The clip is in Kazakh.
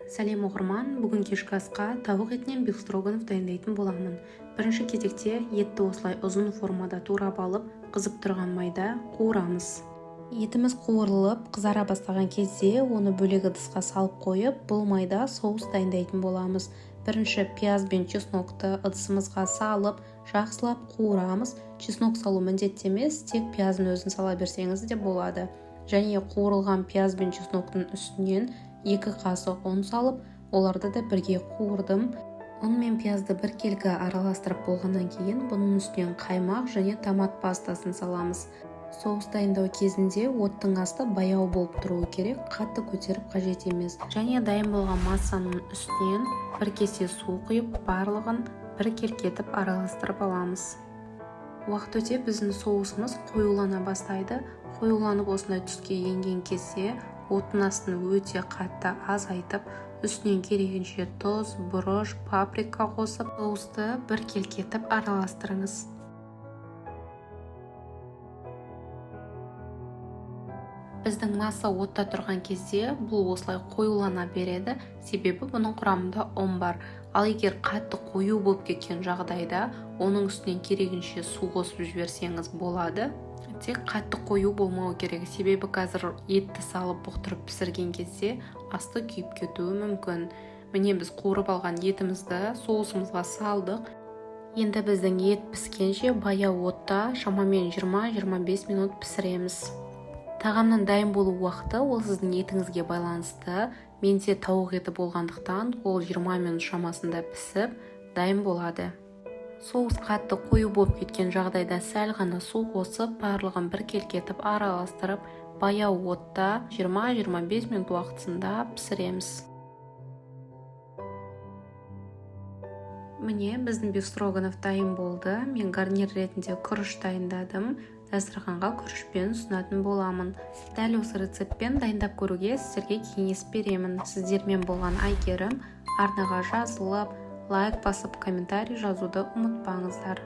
Сәлем оқырман, бүгін кешкі асқа тауық етінен биф строганов дайындайтын боламын. Бірінші кезекте етті осылай ұзын формада турап алып, қызып тұрған майда қуырамыз. Етіміз қуырылып, қызара бастаған кезде оны бөлек ыдысқа салып қойып, бұл майда соус дайындайтын боламыз. Бірінші пияз бен чеснокты ыдысымызға салып, жақсылап қуырамыз. Чеснок салу міндетті емес, тек пияздың өзін сала берсеңіз де болады. Және қуырылған пияз бен чесноктың үстінен 2 қасық ұн салып, оларды да бірге қуырдым. Ұн мен пиязды бір келгі араластырып болғаннан кейін, бұның үстінен қаймақ және томат пастасын саламыз. Соус дайындау кезінде оттың асты баяу болып тұруы керек, қатты көтеріп қажет емес. Және дайын болған массаның үстінен бір кесе су құйып, барлығын бір келкетіп араластырып аламыз. Уақыт өте біздің соусымыз қоюлана бастайды. Қоюланып осындай түске енген кезде оттың астын өте қатты азайтып, үстінен керегінше тұз, бұрыш, паприка қосып, соусты бір келкетіп араластырыңыз. Біздің масса отта тұрған кезде бұл осылай қоюлана береді, себебі бұның құрамында ұн бар. Ал егер қатты қою болып кеткен жағдайда, оның үстінен керегінше су қосып жіберсеңіз болады. Тек қатты қою болмау керек, себебі қазір етті салып бұқтырып пісірген кезде асты күйіп кетуі мүмкін. Міне біз қуырып алған етімізді соусымызға салдық. Енді біздің ет піскенше баяу отта шамамен 20-25 минут пісіреміз. Тағамның дайын болу уақыты ол сіздің етіңізге байланысты. Менде тауық еті болғандықтан ол 20 минут шамасында пісіп дайын болады. Соус қатты қою болып кеткен жағдайда сәл ғана су қосып, барлығын бір келкетіп араластырып, баяу отта 20-25 минут уақытында пісіреміз. Міне біздің биф строганов дайын болды. Мен гарнир ретінде күріш дайындадым. Дастарханға күрішпен ұсынатын боламын. Дәл осы рецептпен дайындап көруге сіздерге кеңес беремін. Сіздермен болған Айгерім. Арнаға жазылып, лайк басып, комментарий жазуды ұмытпаңыздар.